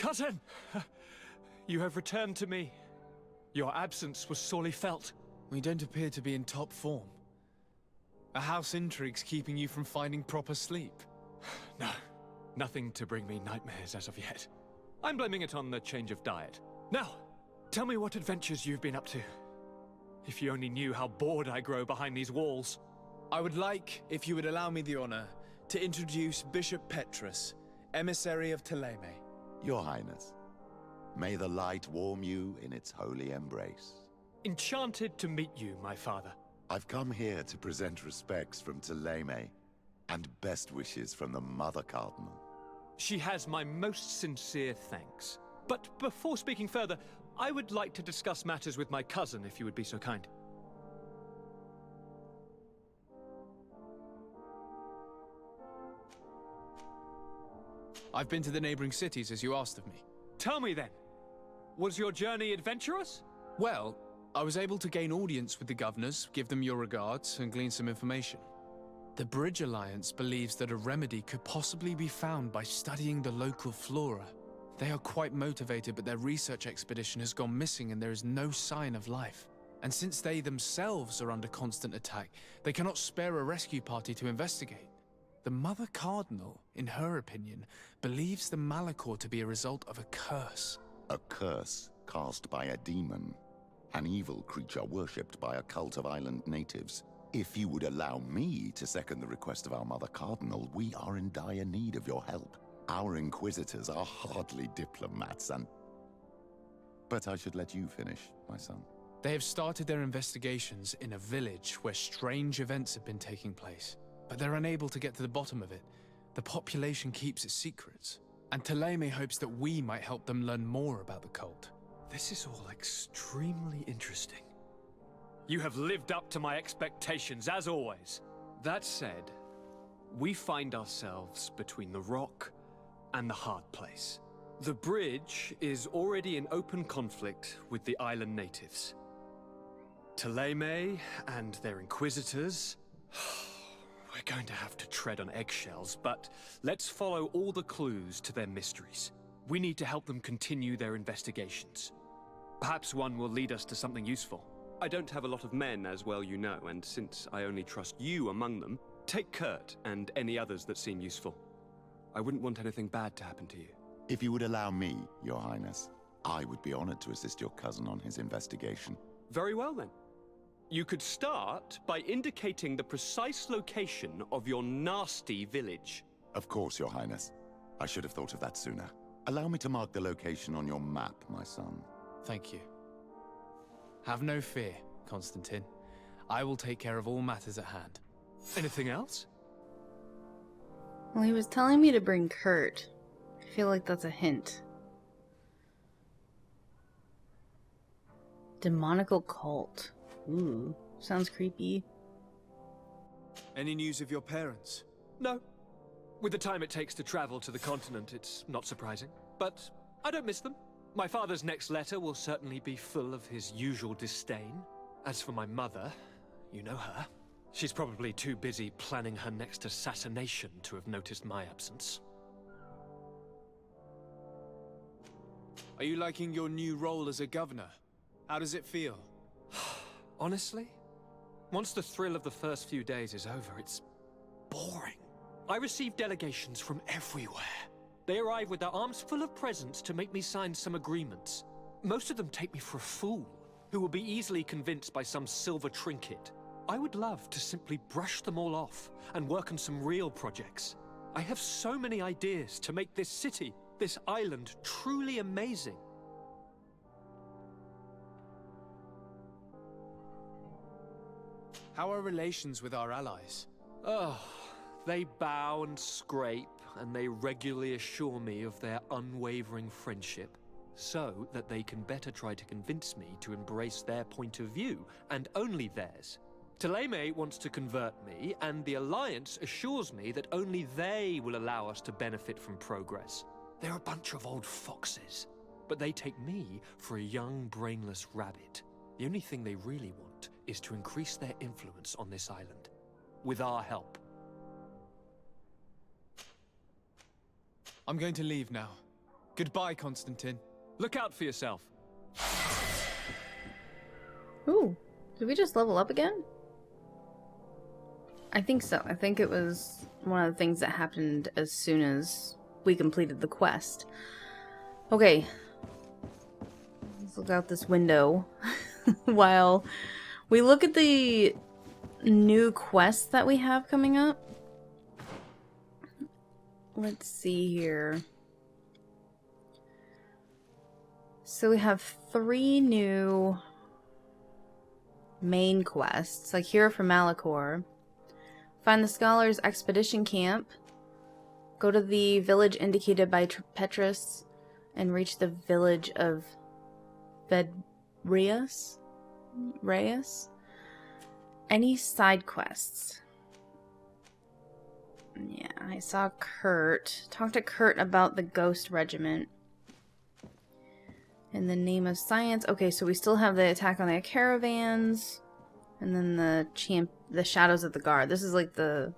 Cousin! You have returned to me. Your absence was sorely felt. We don't appear to be in top form. Are house intrigues keeping you from finding proper sleep? No, nothing to bring me nightmares as of yet. I'm blaming it on the change of diet. Now, tell me what adventures you've been up to. If you only knew how bored I grow behind these walls. I would like, if you would allow me the honor, to introduce Bishop Petrus, emissary of Ptolemy. Your Highness, may the light warm you in its holy embrace. Enchanted to meet you, my father. I've come here to present respects from Ptolemy, and best wishes from the Mother Cardinal. She has my most sincere thanks. But before speaking further, I would like to discuss matters with my cousin, if you would be so kind. I've been to the neighboring cities, as you asked of me. Tell me then, was your journey adventurous? Well, I was able to gain audience with the governors, give them your regards, and glean some information. The Bridge Alliance believes that a remedy could possibly be found by studying the local flora. They are quite motivated, but their research expedition has gone missing and there is no sign of life. And since they themselves are under constant attack, they cannot spare a rescue party to investigate. The Mother Cardinal, in her opinion, believes the Malachor to be a result of a curse. A curse cast by a demon. An evil creature worshipped by a cult of island natives. If you would allow me to second the request of our Mother Cardinal, we are in dire need of your help. Our Inquisitors are hardly diplomats and... But I should let you finish, my son. They have started their investigations in a village where strange events have been taking place. But they're unable to get to the bottom of it. The population keeps its secrets. And Ptolemy hopes that we might help them learn more about the cult. This is all extremely interesting. You have lived up to my expectations, as always. That said, we find ourselves between the rock and the hard place. The bridge is already in open conflict with the island natives. Ptolemy and their Inquisitors... We're going to have to tread on eggshells, but let's follow all the clues to their mysteries. We need to help them continue their investigations. Perhaps one will lead us to something useful. I don't have a lot of men, as well you know, and since I only trust you among them, take Kurt and any others that seem useful. I wouldn't want anything bad to happen to you. If you would allow me, Your Highness, I would be honored to assist your cousin on his investigation. Very well, then. You could start by indicating the precise location of your nasty village. Of course, Your Highness. I should have thought of that sooner. Allow me to mark the location on your map, my son. Thank you. Have no fear, Constantine. I will take care of all matters at hand. Anything else? Well, he was telling me to bring Kurt. I feel like that's a hint. Demonical cult. Ooh, sounds creepy. Any news of your parents? No. With the time it takes to travel to the continent, it's not surprising. But I don't miss them. My father's next letter will certainly be full of his usual disdain. As for my mother, you know her. She's probably too busy planning her next assassination to have noticed my absence. Are you liking your new role as a governor? How does it feel? Honestly, once the thrill of the first few days is over, it's boring. I receive delegations from everywhere. They arrive with their arms full of presents to make me sign some agreements. Most of them take me for a fool, who will be easily convinced by some silver trinket. I would love to simply brush them all off and work on some real projects. I have so many ideas to make this city, this island, truly amazing. How are relations with our allies? Oh, they bow and scrape, and they regularly assure me of their unwavering friendship, so that they can better try to convince me to embrace their point of view, and only theirs. Ptolemy wants to convert me, and the Alliance assures me that only they will allow us to benefit from progress. They're a bunch of old foxes, but they take me for a young, brainless rabbit. The only thing they really want is to increase their influence on this island, with our help. I'm going to leave now. Goodbye, Constantine. Look out for yourself. Ooh, did we just level up again? I think so. I think it was one of the things that happened as soon as we completed the quest. Okay. Let's look out this window while we look at the new quests that we have coming up. Let's see here. So we have 3 new main quests, like Hero for Malachor. Find the Scholar's Expedition Camp. Go to the village indicated by Petrus and reach the village of Reyes? Any side quests? Yeah, I saw Kurt. Talk to Kurt about the Ghost Regiment. In the name of science. Okay, so we still have the attack on the caravans. And then the Shadows of the Guard. This is like the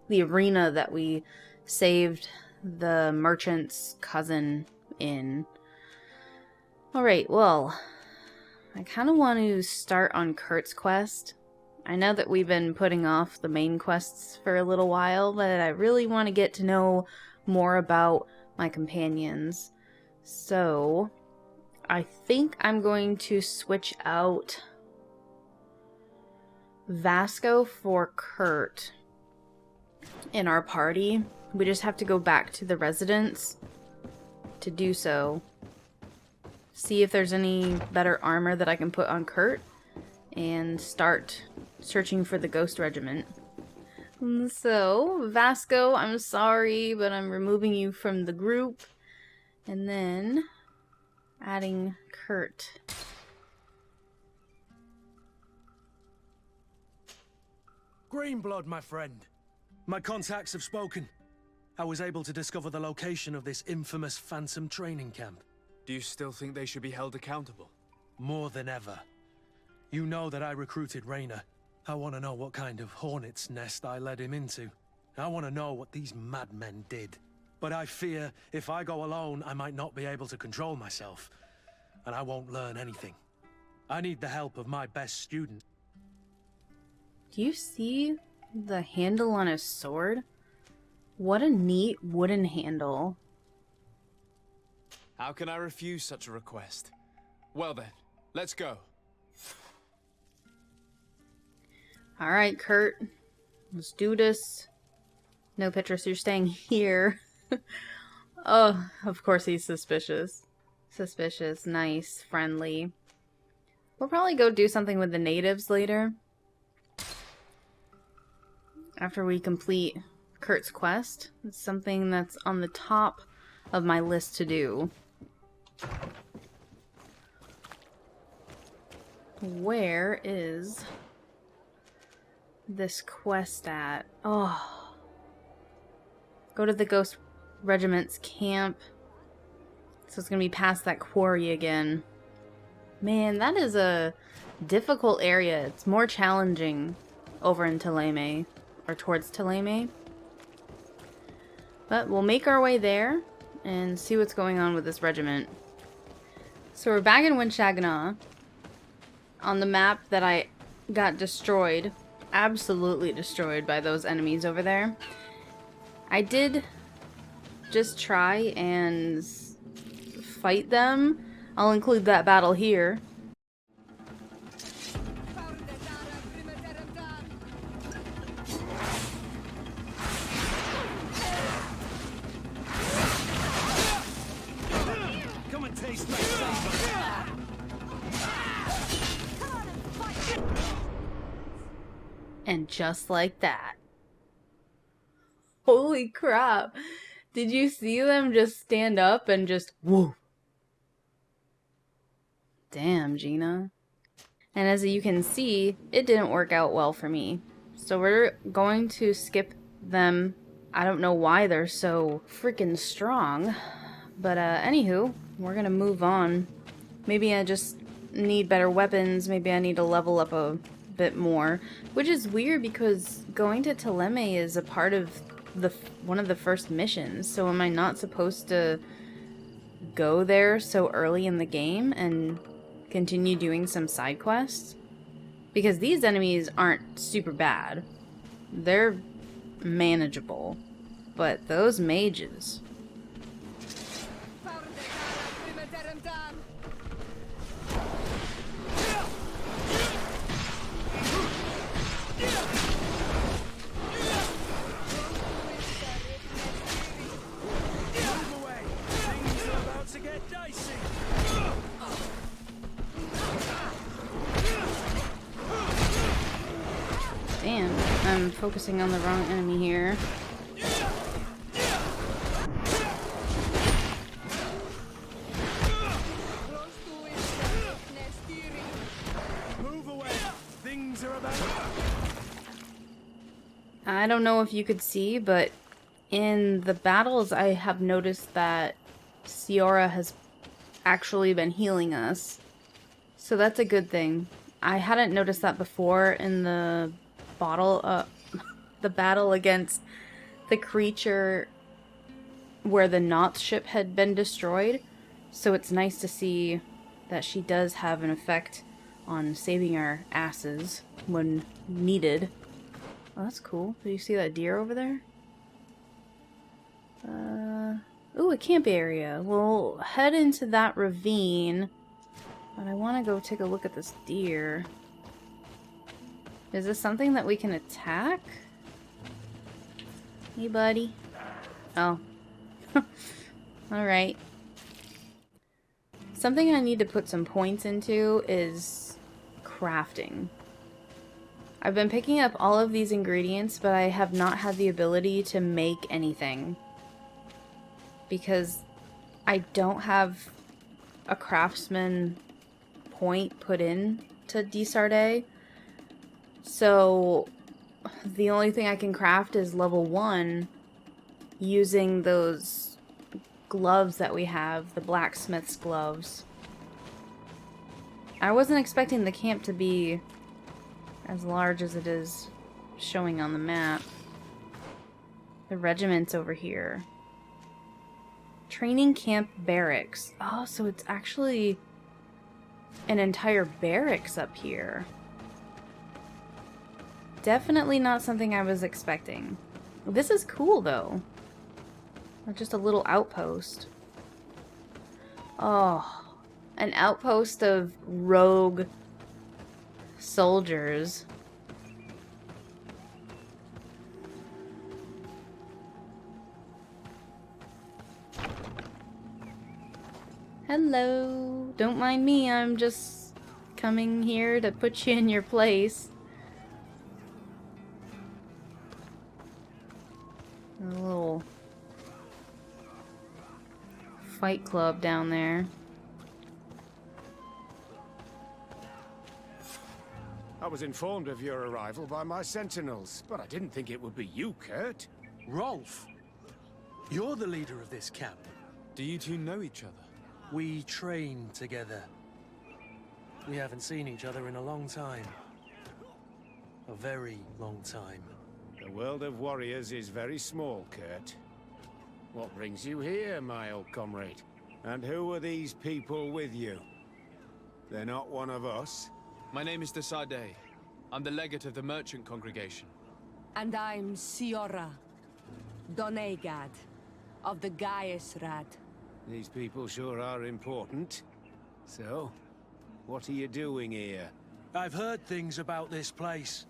arena that we saved the merchant's cousin in. Alright, well, I kind of want to start on Kurt's quest. I know that we've been putting off the main quests for a little while, but I really want to get to know more about my companions. So, I think I'm going to switch out Vasco for Kurt in our party. We just have to go back to the residence to do so. See if there's any better armor that I can put on Kurt and start searching for the Ghost Regiment. So, Vasco, I'm sorry, but I'm removing you from the group. And then adding Kurt. Greenblood, my friend. My contacts have spoken. I was able to discover the location of this infamous Phantom training camp. Do you still think they should be held accountable? More than ever. You know that I recruited Rayner. I want to know what kind of hornet's nest I led him into. I want to know what these madmen did. But I fear if I go alone, I might not be able to control myself. And I won't learn anything. I need the help of my best student. Do you see the handle on his sword? What a neat wooden handle. How can I refuse such a request? Well then, let's go. Alright, Kurt. Let's do this. No, Petrus, you're staying here. Oh, of course he's suspicious. Suspicious, nice, friendly. We'll probably go do something with the natives later. After we complete Kurt's quest. It's something that's on the top of my list to do. Where is this quest at? Oh. Go to the Ghost Regiment's camp. So it's going to be past that quarry again. Man, that is a difficult area. It's more challenging over in Thélème, or towards Thélème. But we'll make our way there and see what's going on with this regiment. So we're back in Winchagana on the map that I got destroyed. Absolutely destroyed by those enemies over there. I did just try and fight them. I'll include that battle here. Come and taste my flavor. And just like that. Holy crap. Did you see them just stand up and just whoa? Damn, Gina. And as you can see, it didn't work out well for me. So we're going to skip them. I don't know why they're so freaking strong. But anywho, we're gonna move on. Maybe I just need better weapons. Maybe I need to level up a bit more. Which is weird because going to Thélème is a part of one of the first missions. So am I not supposed to go there so early in the game and continue doing some side quests. Because these enemies aren't super bad. They're manageable. But those mages... Damn, I'm focusing on the wrong enemy here. Move away. Things are about. I don't know if you could see, but in the battles I have noticed that Ciora has actually been healing us. So that's a good thing. I hadn't noticed that before in the the battle against the creature where the Noth ship had been destroyed. So it's nice to see that she does have an effect on saving our asses when needed. Oh, that's cool. Do you see that deer over there? Ooh, a camp area. We'll head into that ravine. But I want to go take a look at this deer. Is this something that we can attack? Hey, buddy. Oh. Alright. Something I need to put some points into is crafting. I've been picking up all of these ingredients, but I have not had the ability to make anything. Because I don't have a craftsman point put in to Desarde. So the only thing I can craft is level 1 using those gloves that we have, the blacksmith's gloves. I wasn't expecting the camp to be as large as it is showing on the map. The regiment's over here. Training camp barracks. Oh, so it's actually an entire barracks up here. Definitely not something I was expecting. This is cool, though. Just a little outpost. Oh, an outpost of rogue soldiers. Hello. Don't mind me, I'm just coming here to put you in your place. A little fight club down there. I was informed of your arrival by my sentinels, but I didn't think it would be you, Kurt. Rolf, you're the leader of this camp. Do you two know each other? We train together. We haven't seen each other in a long time. A very long time. The world of warriors is very small, Kurt. What brings you here, my old comrade? And who are these people with you? They're not one of us? My name is Desarde. I'm the legate of the merchant congregation. And I'm Ciora, Donegad, of the Gaesrad. These people sure are important. So, what are you doing here? I've heard things about this place.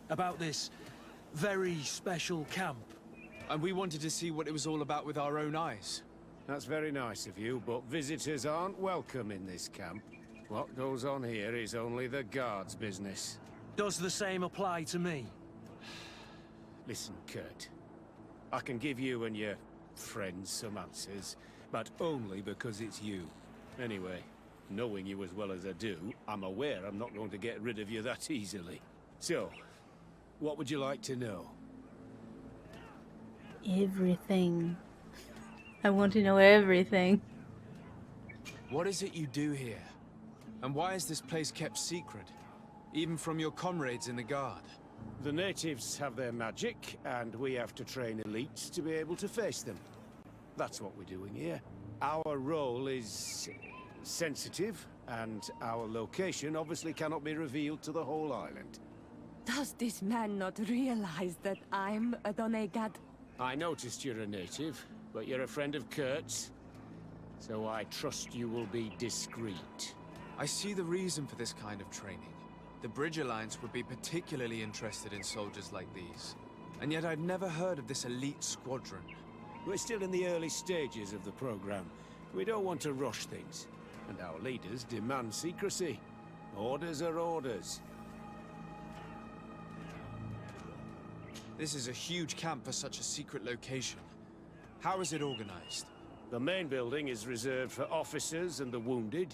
About this very special camp. And we wanted to see what it was all about with our own eyes. That's very nice of you, but visitors aren't welcome in this camp. What goes on here is only the guards' business. Does the same apply to me? Listen, Kurt. I can give you and your friends some answers, but only because it's you. Anyway, knowing you as well as I do, I'm aware I'm not going to get rid of you that easily. So, what would you like to know? Everything. I want to know everything. What is it you do here? And why is this place kept secret? Even from your comrades in the guard? The natives have their magic, and we have to train elites to be able to face them. That's what we're doing here. Our role is sensitive, and our location obviously cannot be revealed to the whole island. Does this man not realize that I'm a Donegad? I noticed you're a native, but you're a friend of Kurt's, so I trust you will be discreet. I see the reason for this kind of training. The Bridge Alliance would be particularly interested in soldiers like these. And yet I'd never heard of this elite squadron. We're still in the early stages of the program. We don't want to rush things. And our leaders demand secrecy. Orders are orders. This is a huge camp for such a secret location. How is it organized? The main building is reserved for officers and the wounded.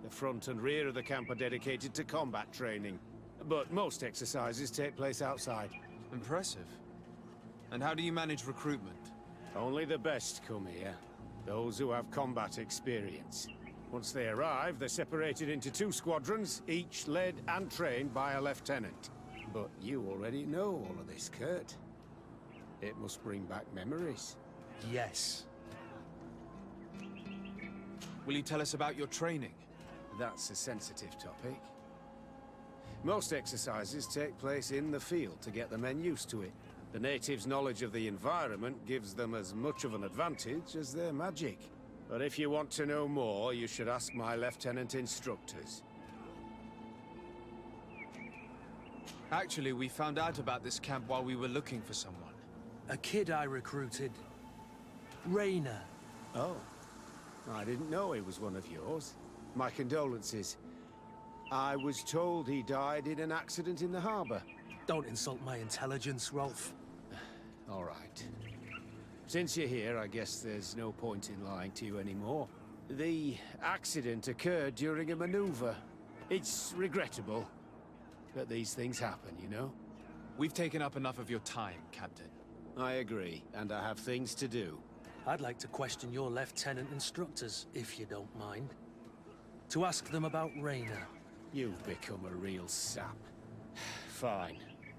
The front and rear of the camp are dedicated to combat training. But most exercises take place outside. Impressive. And how do you manage recruitment? Only the best come here. Those who have combat experience. Once they arrive, they're separated into 2 squadrons, each led and trained by a lieutenant. But you already know all of this, Kurt. It must bring back memories. Yes. Will you tell us about your training? That's a sensitive topic. Most exercises take place in the field to get the men used to it. The natives' knowledge of the environment gives them as much of an advantage as their magic. But if you want to know more, you should ask my lieutenant instructors. Actually, we found out about this camp while we were looking for someone. A kid I recruited. Raina. Oh. I didn't know he was one of yours. My condolences. I was told he died in an accident in the harbor. Don't insult my intelligence, Rolf. All right. Since you're here, I guess there's no point in lying to you anymore. The accident occurred during a maneuver. It's regrettable, but these things happen, you know? We've taken up enough of your time, Captain. I agree, and I have things to do. I'd like to question your lieutenant instructors, if you don't mind. To ask them about Raina. You've become a real sap. Fine.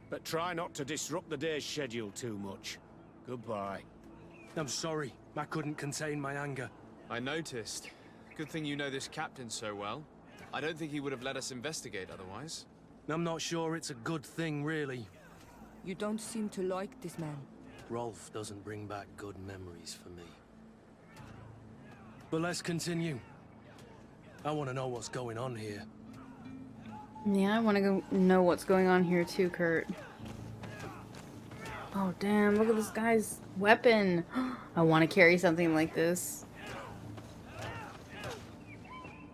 But try not to disrupt the day's schedule too much. Goodbye. I'm sorry. I couldn't contain my anger. I noticed. Good thing you know this captain so well. I don't think he would have let us investigate otherwise. I'm not sure it's a good thing, really. You don't seem to like this man. Rolf doesn't bring back good memories for me. But let's continue. I want to know what's going on here. Yeah, I want to go know what's going on here too, Kurt. Oh, damn, look at this guy's weapon. I want to carry something like this.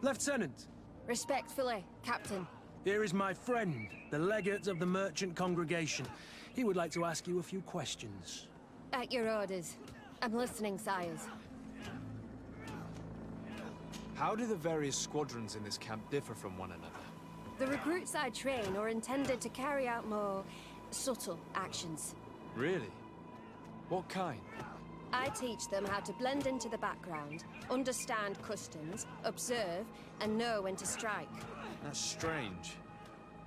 Lieutenant! Respectfully, Captain. Here is my friend, the legate of the merchant congregation. He would like to ask you a few questions. At your orders. I'm listening, sires. How do the various squadrons in this camp differ from one another? The recruits I train are intended to carry out more subtle actions. Really? What kind? I teach them how to blend into the background, understand customs, observe, and know when to strike. That's strange.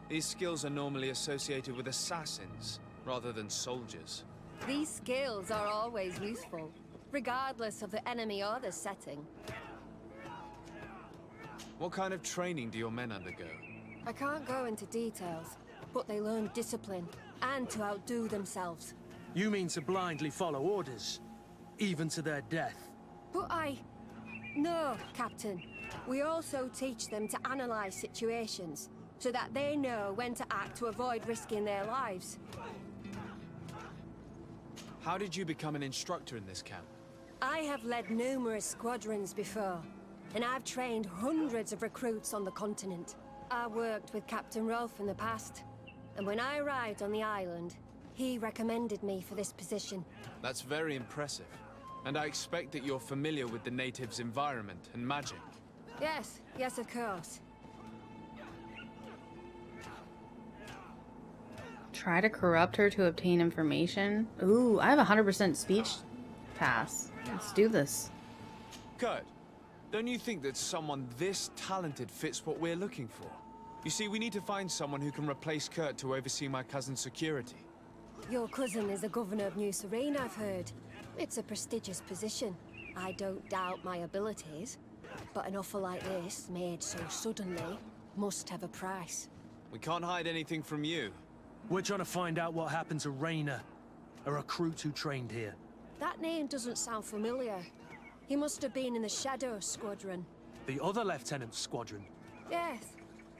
These skills are normally associated with assassins, rather than soldiers. These skills are always useful, regardless of the enemy or the setting. What kind of training do your men undergo? I can't go into details, but they learn discipline, and to outdo themselves. You mean to blindly follow orders, even to their death? But No, Captain. We also teach them to analyze situations, so that they know when to act to avoid risking their lives. How did you become an instructor in this camp? I have led numerous squadrons before, and I've trained hundreds of recruits on the continent. I worked with Captain Rolf in the past, and when I arrived on the island, he recommended me for this position. That's very impressive. And I expect that you're familiar with the natives' environment and magic. Yes, of course. Try to corrupt her to obtain information. Ooh, I have a 100% speech pass. Let's do this. Kurt, don't you think that someone this talented fits what we're looking for? You see, we need to find someone who can replace Kurt to oversee my cousin's security. Your cousin is the governor of New Serene, I've heard. It's a prestigious position. I don't doubt my abilities, but an offer like this, made so suddenly, must have a price. We can't hide anything from you. We're trying to find out what happened to Rainer, a recruit who trained here. That name doesn't sound familiar. He must have been in the Shadow Squadron. The other lieutenant's squadron. Yes.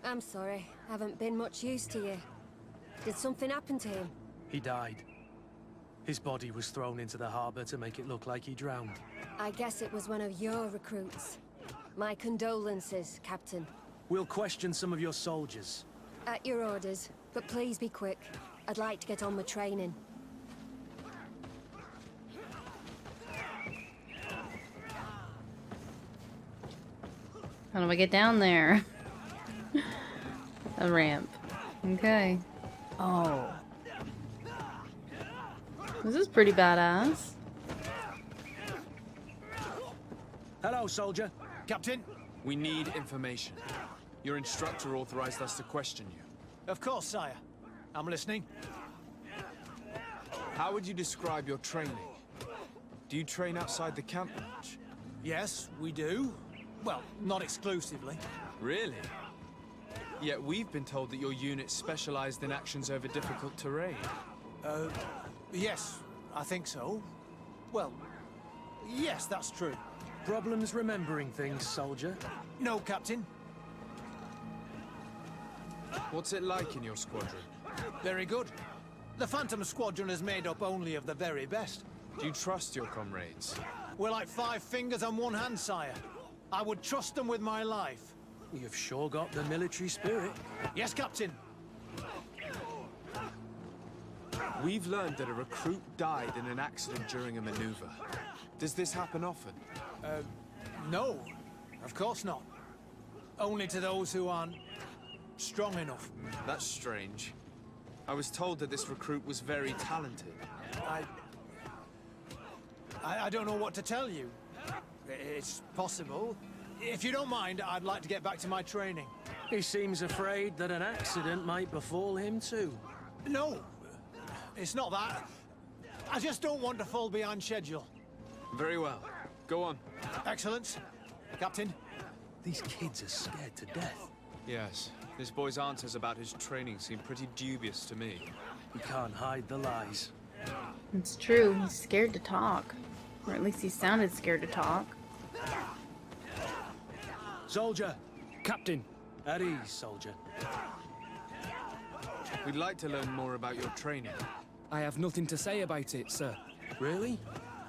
I'm sorry. Haven't been much use to you. Did something happen to him? He died. His body was thrown into the harbor to make it look like he drowned. I guess it was one of your recruits. My condolences, Captain. We'll question some of your soldiers. At your orders, but please be quick. I'd like to get on with training. How do I get down there? A ramp. Okay. Oh. This is pretty badass. Hello, soldier. Captain? We need information. Your instructor authorized us to question you. Of course, sire. I'm listening. How would you describe your training? Do you train outside the camp much? Yes, we do. Well, not exclusively. Really? Yet we've been told that your unit's specialized in actions over difficult terrain. Yes, I think so. Well, yes, that's true. Problems remembering things, soldier? No, Captain. What's it like in your squadron? Very good. The Phantom Squadron is made up only of the very best. Do you trust your comrades? We're like 5 fingers on one hand, sire. I would trust them with my life. You've sure got the military spirit. Yes, Captain. We've learned that a recruit died in an accident during a maneuver. Does this happen often? No, of course not. Only to those who aren't strong enough. That's strange. I was told that this recruit was very talented. I don't know what to tell you. It's possible. If you don't mind, I'd like to get back to my training. He seems afraid that an accident might befall him too. No, it's not that. I just don't want to fall behind schedule. Very well. Go on. Excellent. Captain. These kids are scared to death. Yes. This boy's answers about his training seem pretty dubious to me. He can't hide the lies. It's true. He's scared to talk. Or at least he sounded scared to talk. Soldier! Captain! At ease, soldier. We'd like to learn more about your training. I have nothing to say about it, sir. Really?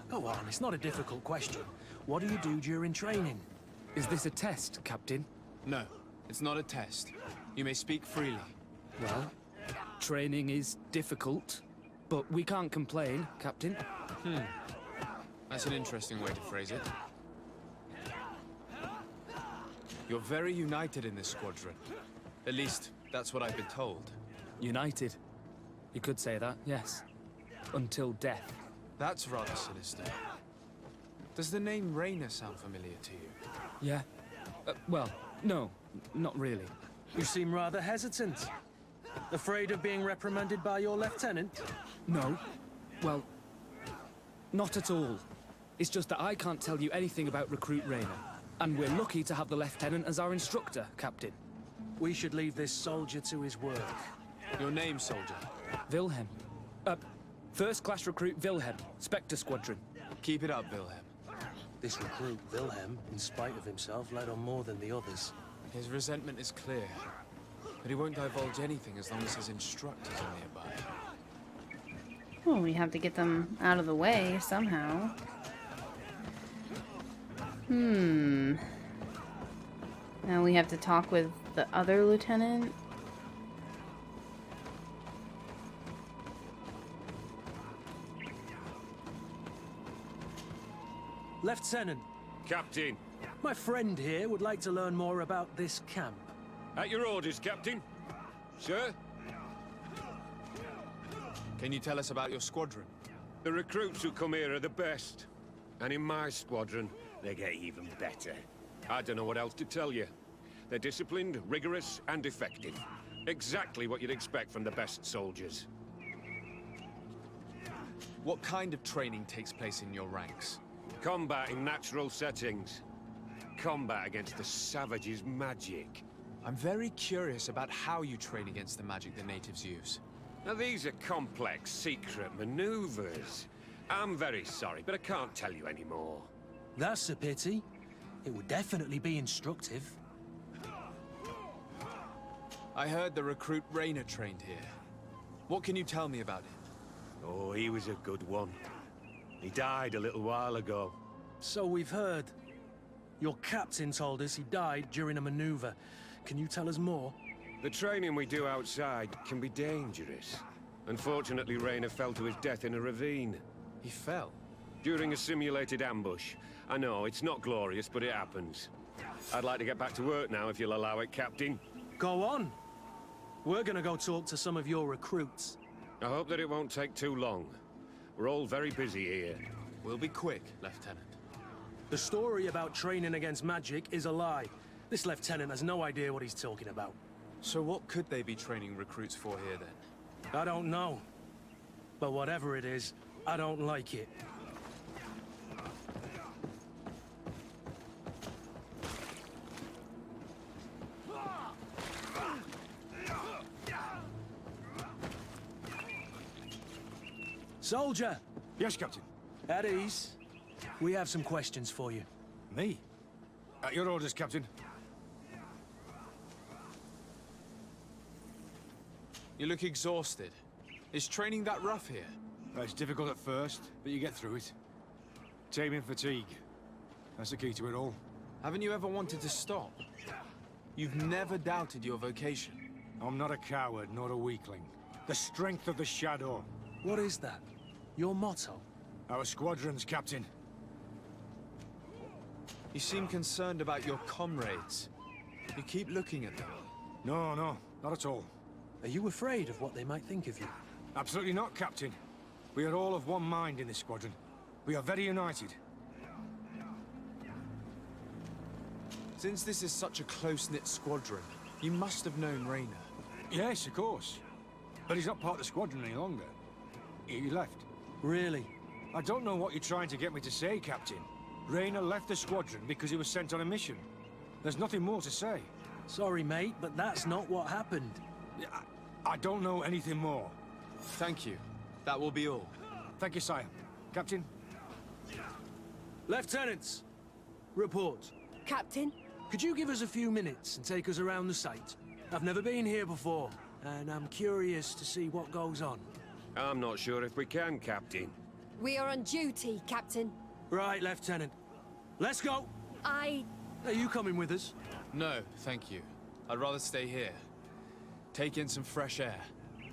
Go on, it's not a difficult question. What do you do during training? Is this a test, Captain? No, it's not a test. You may speak freely. Well, training is difficult, but we can't complain, Captain. That's an interesting way to phrase it. You're very united in this squadron. At least, that's what I've been told. United. You could say that, yes. Until death. That's rather sinister. Does the name Rainer sound familiar to you? Yeah? Well, no, not really. You seem rather hesitant. Afraid of being reprimanded by your lieutenant? No. Well, not at all. It's just that I can't tell you anything about Recruit Rainer. And we're lucky to have the Lieutenant as our instructor, Captain. We should leave this soldier to his work. Your name, soldier? Wilhelm. First Class Recruit Wilhelm, Spectre Squadron. Keep it up, Wilhelm. This recruit, Wilhelm, in spite of himself, led on more than the others. His resentment is clear, but he won't divulge anything as long as his instructors are nearby. Well, we have to get them out of the way somehow. Now we have to talk with the other lieutenant. Lieutenant, Captain. my friend here would like to learn more about this camp. At your orders, Captain. Sir? Can you tell us about your squadron? The recruits who come here are the best. And in my squadron, they get even better. I don't know what else to tell you. They're disciplined, rigorous, and effective. Exactly what you'd expect from the best soldiers. What kind of training takes place in your ranks? Combat in natural settings. Combat against the savages' magic. I'm very curious about how you train against the magic the natives use. Now these are complex, secret maneuvers. I'm very sorry, but I can't tell you anymore. That's a pity. It would definitely be instructive. I heard the recruit Raynor trained here. What can you tell me about him? Oh, he was a good one. He died a little while ago. So we've heard. Your captain told us he died during a maneuver. Can you tell us more? The training we do outside can be dangerous. Unfortunately, Raynor fell to his death in a ravine. He fell? During a simulated ambush. I know, it's not glorious, but it happens. I'd like to get back to work now, if you'll allow it, Captain. Go on. We're gonna go talk to some of your recruits. I hope that it won't take too long. We're all very busy here. We'll be quick, Lieutenant. The story about training against magic is a lie. This lieutenant has no idea what he's talking about. So what could they be training recruits for here, then? I don't know. But whatever it is, I don't like it. Soldier! Yes, Captain. At ease. We have some questions for you. Me? At your orders, Captain. You look exhausted. Is training that rough here? It's difficult at first, but you get through it. Taming fatigue. That's the key to it all. Haven't you ever wanted to stop? You've never doubted your vocation. I'm not a coward, nor a weakling. The strength of the Shadow. What is that? Your motto? Our squadrons, Captain. You seem concerned about your comrades. You keep looking at them. No, not at all. Are you afraid of what they might think of you? Absolutely not, Captain. We are all of one mind in this squadron. We are very united. Since this is such a close-knit squadron, you must have known Raynor. Yes, of course. But he's not part of the squadron any longer. He left. Really? I don't know what you're trying to get me to say, Captain. Raynor left the squadron because he was sent on a mission. There's nothing more to say. Sorry, mate, but that's not what happened. I don't know anything more. Thank you. That will be all. Thank you, sire. Captain? Lieutenants! Report. Captain? Could you give us a few minutes and take us around the site? I've never been here before, and I'm curious to see what goes on. I'm not sure if we can, Captain. We are on duty, Captain. Right, Lieutenant. Let's go! Are you coming with us? No, thank you. I'd rather stay here. Take in some fresh air.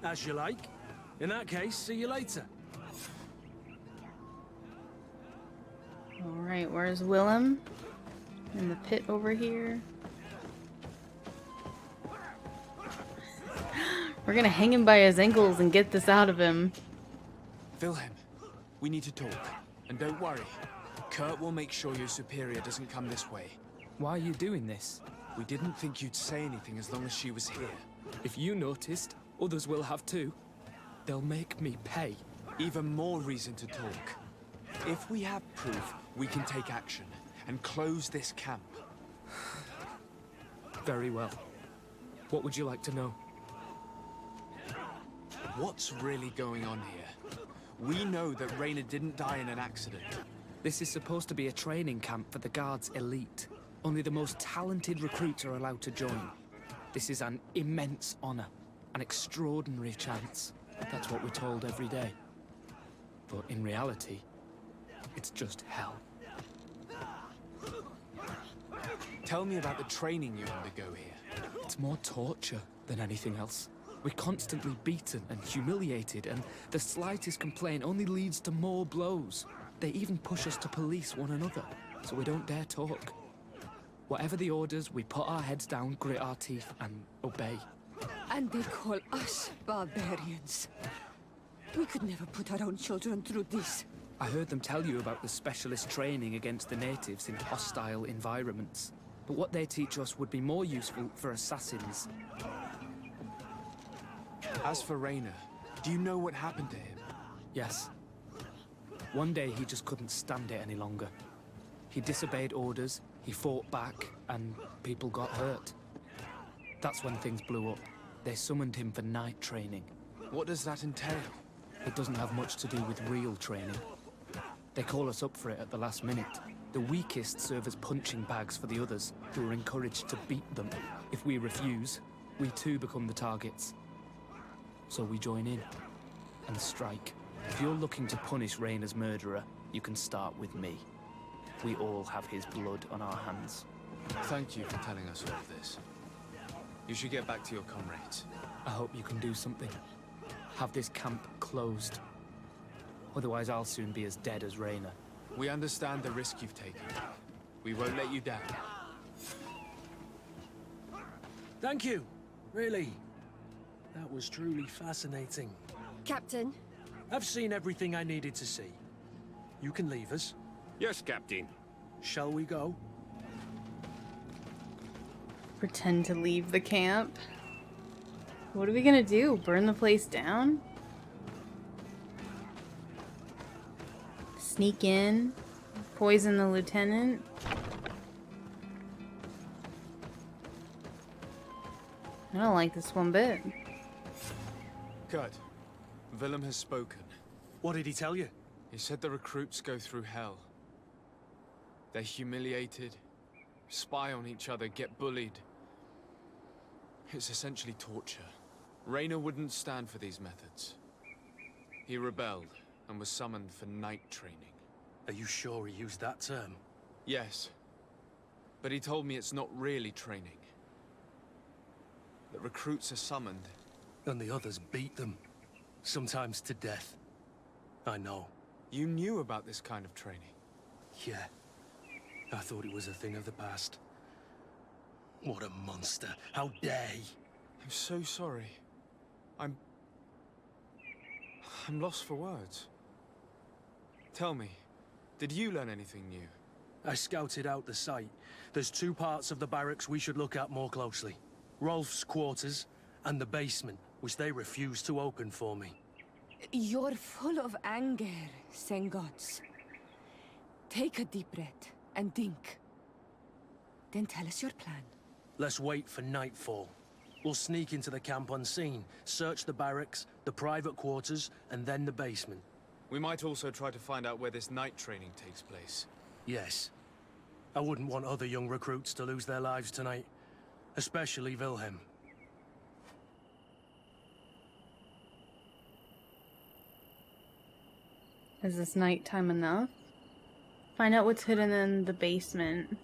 As you like. In that case, see you later. Alright, where's Willem? In the pit over here. We're gonna hang him by his ankles and get this out of him. Wilhelm, we need to talk. And don't worry. Kurt will make sure your superior doesn't come this way. Why are you doing this? We didn't think you'd say anything as long as she was here. If you noticed, others will have too. They'll make me pay. Even more reason to talk. If we have proof, we can take action and close this camp. Very well. What would you like to know? What's really going on here? We know that Raynor didn't die in an accident. This is supposed to be a training camp for the Guard's elite. Only the most talented recruits are allowed to join. This is an immense honor, an extraordinary chance. That's what we're told every day. But in reality, it's just hell. Tell me about the training you undergo here. It's more torture than anything else. We're constantly beaten and humiliated, and the slightest complaint only leads to more blows. They even push us to police one another, so we don't dare talk. Whatever the orders, we put our heads down, grit our teeth, and obey. And they call us barbarians. We could never put our own children through this. I heard them tell you about the specialist training against the natives in hostile environments. But what they teach us would be more useful for assassins. As for Raynor, do you know what happened to him? Yes. One day he just couldn't stand it any longer. He disobeyed orders, he fought back, and people got hurt. That's when things blew up. They summoned him for night training. What does that entail? It doesn't have much to do with real training. They call us up for it at the last minute. The weakest serve as punching bags for the others, who are encouraged to beat them. If we refuse, we too become the targets. So we join in and strike. If you're looking to punish Rayna's murderer, you can start with me. We all have his blood on our hands. Thank you for telling us all of this. You should get back to your comrades. I hope you can do something. Have this camp closed. Otherwise I'll soon be as dead as Rayna. We understand the risk you've taken. We won't let you down. Thank you. Really. That was truly fascinating. Captain, I've seen everything I needed to see. You can leave us. Yes, Captain. Shall we go? Pretend to leave the camp. What are we gonna do? Burn the place down? Sneak in? Poison the lieutenant? I don't like this one bit. Kurt, Willem has spoken. What did he tell you? He said the recruits go through hell. They're humiliated, spy on each other, get bullied. It's essentially torture. Rayna wouldn't stand for these methods. He rebelled and was summoned for night training. Are you sure he used that term? Yes, but he told me it's not really training. That recruits are summoned. And the others beat them. Sometimes to death. I know. You knew about this kind of training? Yeah. I thought it was a thing of the past. What a monster. How dare he? I'm so sorry. I'm lost for words. Tell me, did you learn anything new? I scouted out the site. There's 2 parts of the barracks we should look at more closely. Rolf's quarters and the basement, which they refused to open for me. You're full of anger, Sengots. Take a deep breath and think. Then tell us your plan. Let's wait for nightfall. We'll sneak into the camp unseen, search the barracks, the private quarters, and then the basement. We might also try to find out where this night training takes place. Yes. I wouldn't want other young recruits to lose their lives tonight. Especially Wilhelm. Is this nighttime enough? Find out what's hidden in the basement.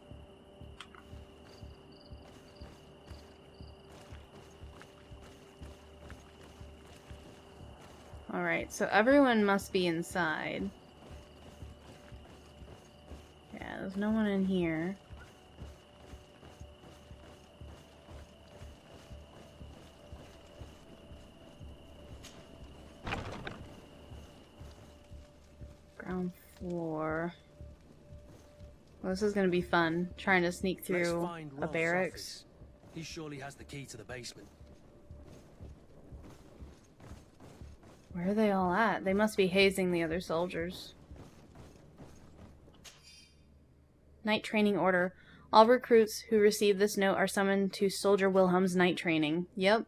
Alright, so everyone must be inside. Yeah, there's no one in here. Ground floor. Well, this is gonna be fun, trying to sneak through a barracks. He surely has the key to the basement. Where are they all at? They must be hazing the other soldiers. Night training order. All recruits who receive this note are summoned to Soldier Wilhelm's night training. Yep.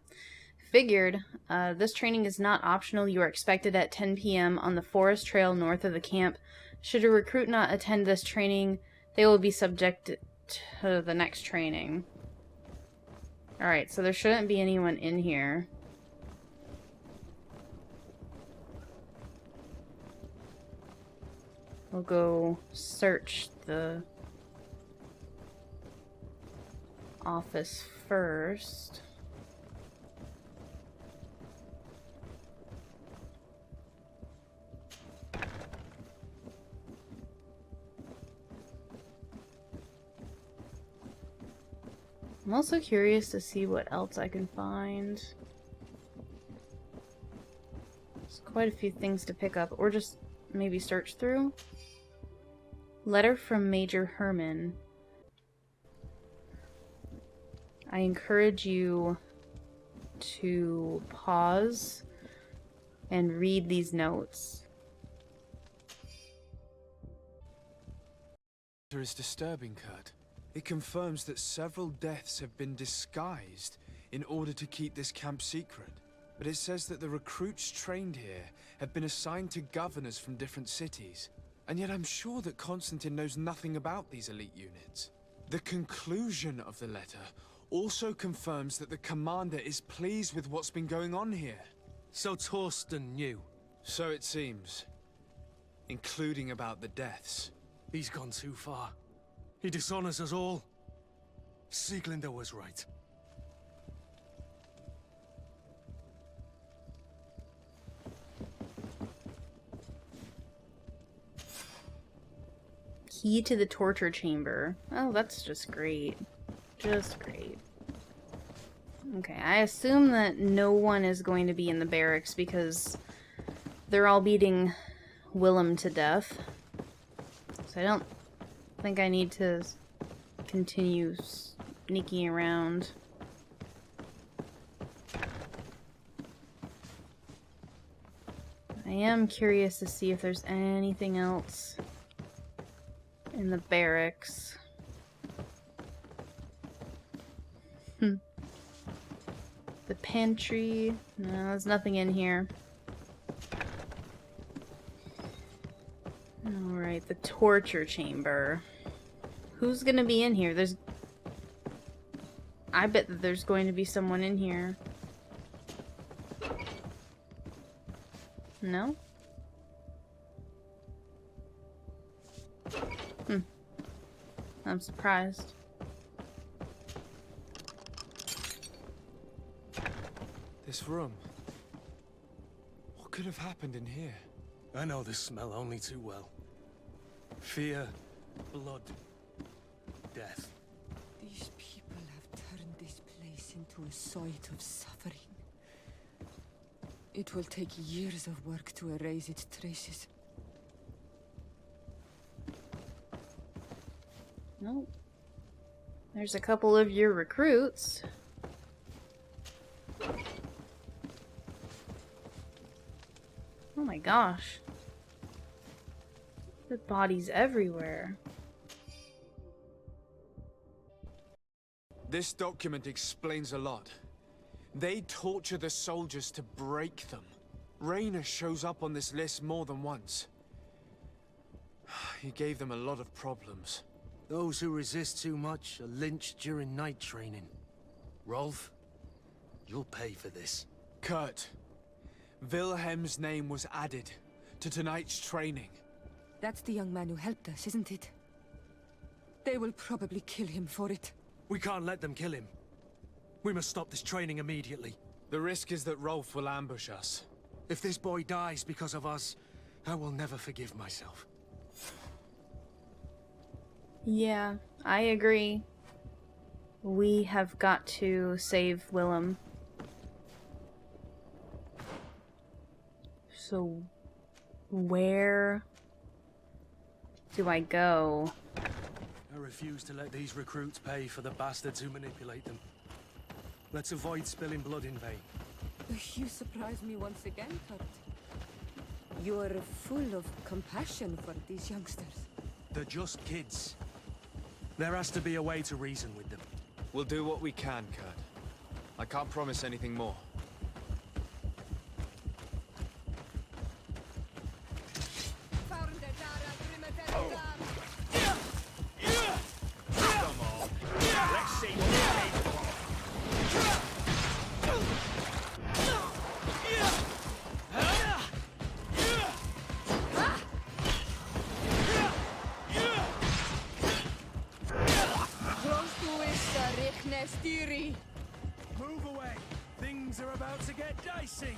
Figured. This training is not optional. You are expected at 10 p.m. on the forest trail north of the camp. Should a recruit not attend this training, they will be subjected to the next training. Alright, so there shouldn't be anyone in here. We'll go search the office first. I'm also curious to see what else I can find. There's quite a few things to pick up, or just maybe search through. Letter from Major Herman. I encourage you to pause and read these notes. letter is disturbing, Kurt. It confirms that several deaths have been disguised in order to keep this camp secret. But it says that the recruits trained here have been assigned to governors from different cities. And yet I'm sure that Constantine knows nothing about these elite units. The conclusion of the letter also confirms that the commander is pleased with what's been going on here. So Torsten knew. So it seems. Including about the deaths. He's gone too far. He dishonors us all. Sieglinder was right. Key to the torture chamber. Oh, that's just great. Just great. Okay, I assume that no one is going to be in the barracks because they're all beating Willem to death. So I don't think I need to continue sneaking around. I am curious to see if there's anything else in the barracks. The pantry. No, there's nothing in here. Alright, the torture chamber. Who's gonna be in here? I bet that there's going to be someone in here. No? I'm surprised. This room. What could have happened in here? I know this smell only too well. Fear, blood, death. These people have turned this place into a site of suffering. It will take years of work to erase its traces. Nope. There's a couple of your recruits. Oh my gosh. The bodies everywhere. This document explains a lot. They torture the soldiers to break them. Raynor shows up on this list more than once. He gave them a lot of problems. Those who resist too much are lynched during night training. Rolf, you'll pay for this. Kurt, Wilhelm's name was added to tonight's training. That's the young man who helped us, isn't it? They will probably kill him for it. We can't let them kill him. We must stop this training immediately. The risk is that Rolf will ambush us. If this boy dies because of us, I will never forgive myself. Yeah, I agree. We have got to save Willem. So, where do I go? I refuse to let these recruits pay for the bastards who manipulate them. Let's avoid spilling blood in vain. You surprise me once again, Kurt. You're full of compassion for these youngsters. They're just kids. There has to be a way to reason with them. We'll do what we can, Kurt. I can't promise anything more. Move away! Things are about to get dicey!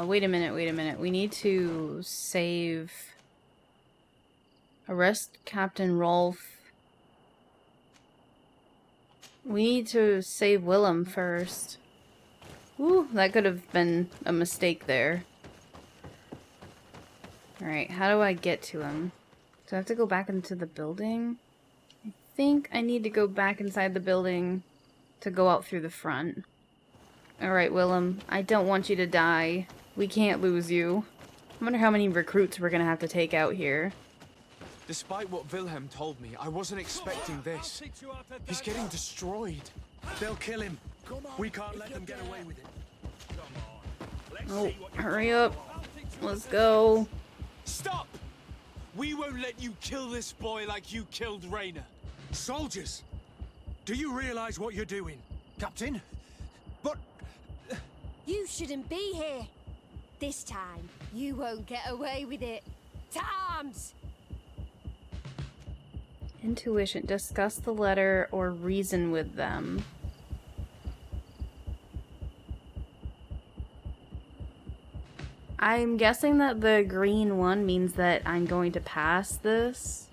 Wait a minute. We need to save... Arrest Captain Rolf. We need to save Willem first. Ooh, that could have been a mistake there. Alright, how do I get to him? Do I have to go back into the building? I think I need to go back inside the building to go out through the front. Alright, Willem, I don't want you to die. We can't lose you. I wonder how many recruits we're gonna have to take out here. Despite what Wilhelm told me, I wasn't expecting this. He's getting destroyed. They'll kill him. We can't let them get away with it. Oh, hurry up. Let's go. Stop! We won't let you kill this boy like you killed Rainer. Soldiers! Do you realize what you're doing? Captain? But... You shouldn't be here. This time, you won't get away with it. To arms! Intuition. Discuss the letter or reason with them. I'm guessing that the green one means that I'm going to pass this.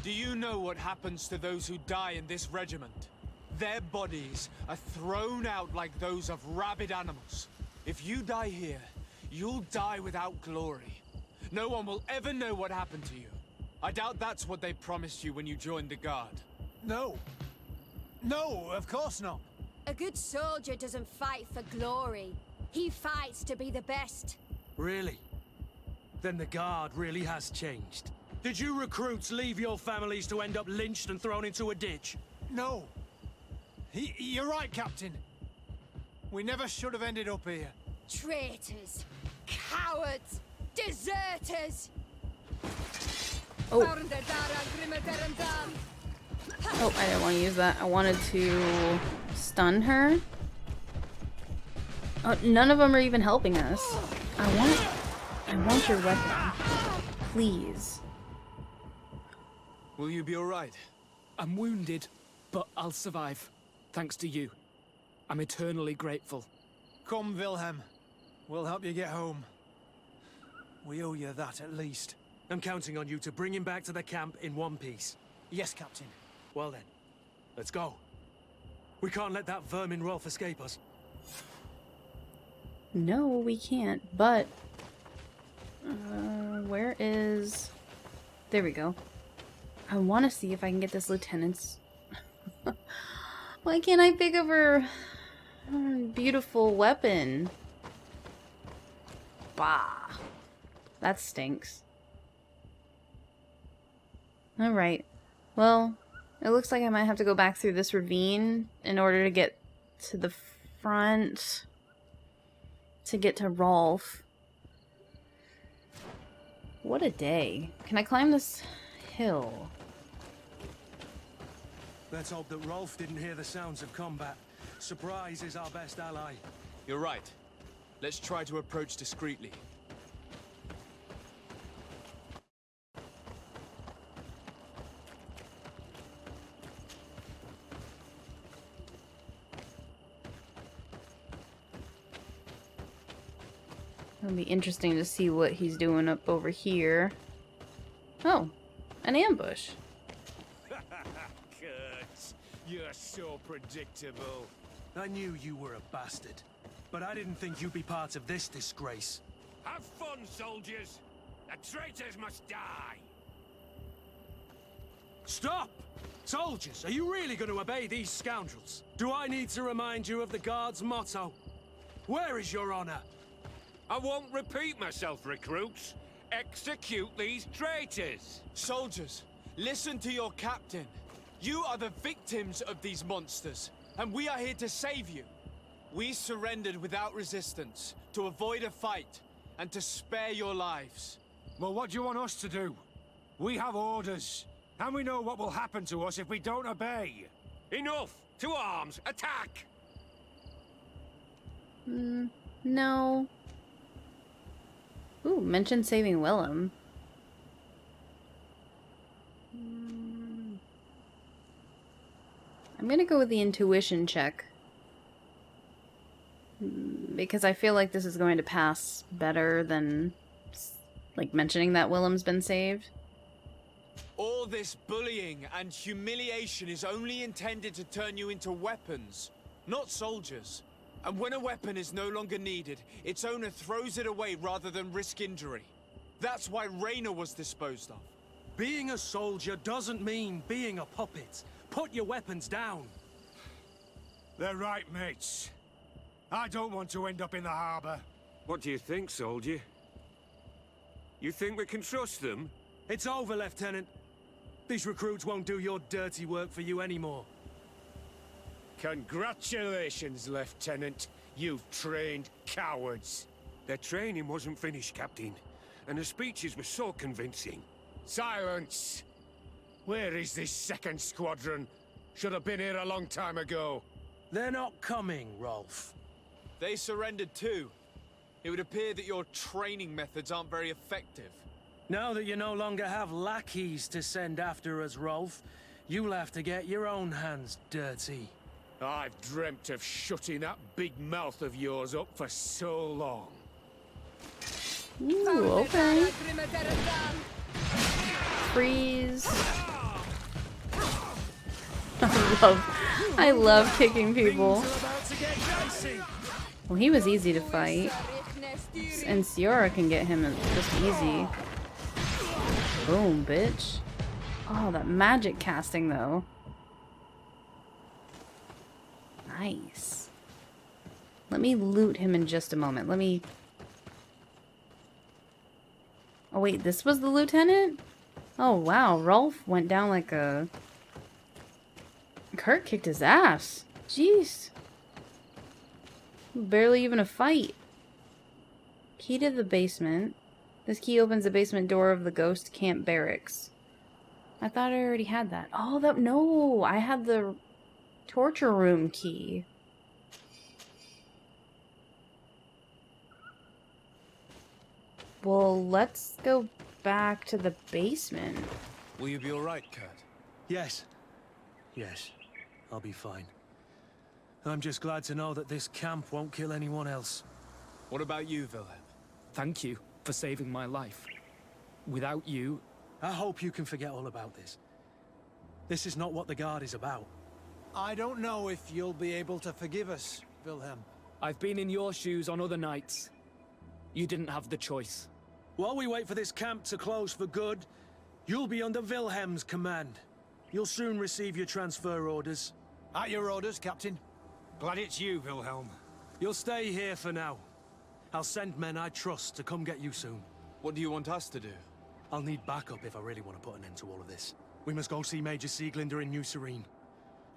Do you know what happens to those who die in this regiment? Their bodies are thrown out like those of rabid animals. If you die here, you'll die without glory. No one will ever know what happened to you. I doubt that's what they promised you when you joined the Guard. No. No, of course not. A good soldier doesn't fight for glory. He fights to be the best. Really? Then the Guard really has changed. Did you recruits leave your families to end up lynched and thrown into a ditch? No. You're right, Captain. We never should have ended up here. Traitors! Cowards! Deserters! Oh. Oh, I didn't want to use that. I wanted to stun her. Oh, none of them are even helping us. I want your weapon. Please. Will you be alright? I'm wounded, but I'll survive. Thanks to you. I'm eternally grateful. Come, Wilhelm. We'll help you get home. We owe you that, at least. I'm counting on you to bring him back to the camp in one piece. Yes, Captain. Well then, let's go. We can't let that vermin Rolf escape us. No, we can't, but... where is... There we go. I want to see if I can get this lieutenant's... Why can't I pick up her beautiful weapon? Bah. That stinks. Alright. Well, it looks like I might have to go back through this ravine in order to get to the front. To get to Rolf. What a day. Can I climb this hill? Let's hope that Rolf didn't hear the sounds of combat. Surprise is our best ally. You're right. Let's try to approach discreetly. It'll be interesting to see what he's doing up over here. Oh, an ambush. Kurt, you're so predictable. I knew you were a bastard, but I didn't think you'd be part of this disgrace. Have fun, soldiers! The traitors must die! Stop! Soldiers, are you really going to obey these scoundrels? Do I need to remind you of the Guard's motto? Where is your honor? I won't repeat myself, recruits. Execute these traitors! Soldiers, listen to your captain. You are the victims of these monsters, and we are here to save you. We surrendered without resistance, to avoid a fight, and to spare your lives. Well, what do you want us to do? We have orders, and we know what will happen to us if we don't obey. Enough! To arms! Attack! No. Ooh, mention saving Willem. I'm gonna go with the intuition check. because I feel like this is going to pass better than, like, mentioning that Willem's been saved. All this bullying and humiliation is only intended to turn you into weapons, not soldiers. And when a weapon is no longer needed, its owner throws it away rather than risk injury. That's why Raina was disposed of. Being a soldier doesn't mean being a puppet. Put your weapons down. They're right, mates. I don't want to end up in the harbor. What do you think, soldier? You think we can trust them? It's over, Lieutenant. These recruits won't do your dirty work for you anymore. Congratulations, Lieutenant. You've trained cowards. Their training wasn't finished, Captain. And the speeches were so convincing. Silence! Where is this second squadron? Should have been here a long time ago. They're not coming, Rolf. They surrendered too. It would appear that your training methods aren't very effective. Now that you no longer have lackeys to send after us, Rolf, you'll have to get your own hands dirty. I've dreamt of shutting that big mouth of yours up for so long. Ooh, okay. Freeze. I love kicking people. Well, he was easy to fight. And Ciora can get him just easy. Boom, bitch. Oh, that magic casting, though. Nice. Let me loot him in just a moment. Let me... Oh, wait, this was the lieutenant? Oh, wow. Rolf went down like a... Kurt kicked his ass. Jeez. Barely even a fight. Key to the basement. This key opens the basement door of the Ghost Camp Barracks. I thought I already had that. Oh, that... No! I had the torture room key. Well, let's go back to the basement. Will you be alright, Kurt? Yes. Yes. I'll be fine. I'm just glad to know that this camp won't kill anyone else. What about you, Wilhelm? Thank you for saving my life. Without you... I hope you can forget all about this. This is not what the Guard is about. I don't know if you'll be able to forgive us, Wilhelm. I've been in your shoes on other nights. You didn't have the choice. While we wait for this camp to close for good, you'll be under Wilhelm's command. You'll soon receive your transfer orders. At your orders, Captain. Glad it's you, Wilhelm. You'll stay here for now. I'll send men I trust to come get you soon. What do you want us to do? I'll need backup if I really want to put an end to all of this. We must go see Major Sieglinder in New Serene.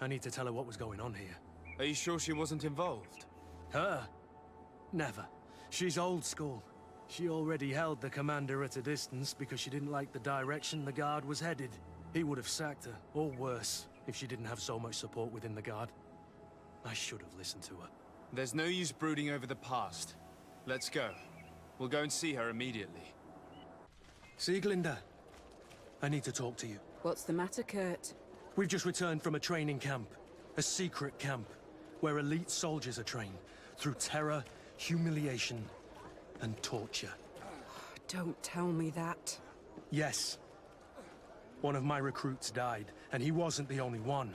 I need to tell her what was going on here. Are you sure she wasn't involved? Her? Never. She's old school. She already held the commander at a distance because she didn't like the direction the Guard was headed. He would have sacked her, or worse, if she didn't have so much support within the Guard. I should have listened to her. There's no use brooding over the past. Let's go. We'll go and see her immediately. Sieglinder, I need to talk to you. What's the matter, Kurt? We've just returned from a training camp. A secret camp, where elite soldiers are trained through terror, humiliation, and torture. Don't tell me that. Yes. One of my recruits died, and he wasn't the only one.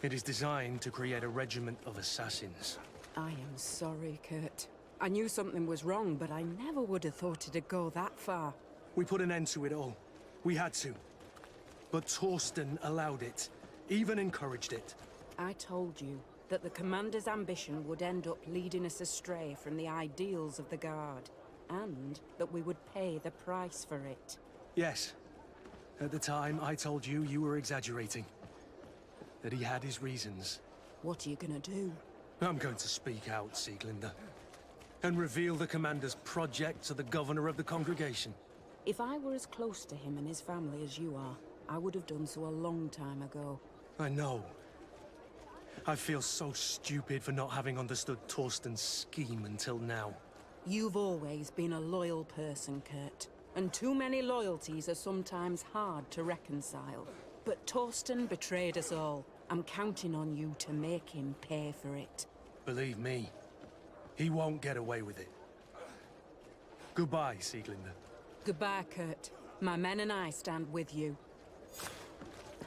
It is designed to create a regiment of assassins. I am sorry, Kurt. I knew something was wrong, but I never would have thought it'd go that far. We put an end to it all. We had to. But Torsten allowed it, even encouraged it. I told you that the Commander's ambition would end up leading us astray from the ideals of the Guard, and that we would pay the price for it. Yes. At the time, I told you you were exaggerating. That he had his reasons. What are you gonna do? I'm going to speak out, Sieglinder. And reveal the Commander's project to the Governor of the Congregation. If I were as close to him and his family as you are, I would have done so a long time ago. I know. I feel so stupid for not having understood Torsten's scheme until now. You've always been a loyal person, Kurt. And too many loyalties are sometimes hard to reconcile. But Torsten betrayed us all. I'm counting on you to make him pay for it. Believe me, He won't get away with it. Goodbye, Sieglinde. Goodbye, Kurt. My men and I stand with you.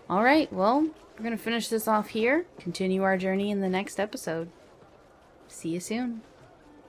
All right, well, we're going to finish this off here. Continue our journey in the next episode. See you soon.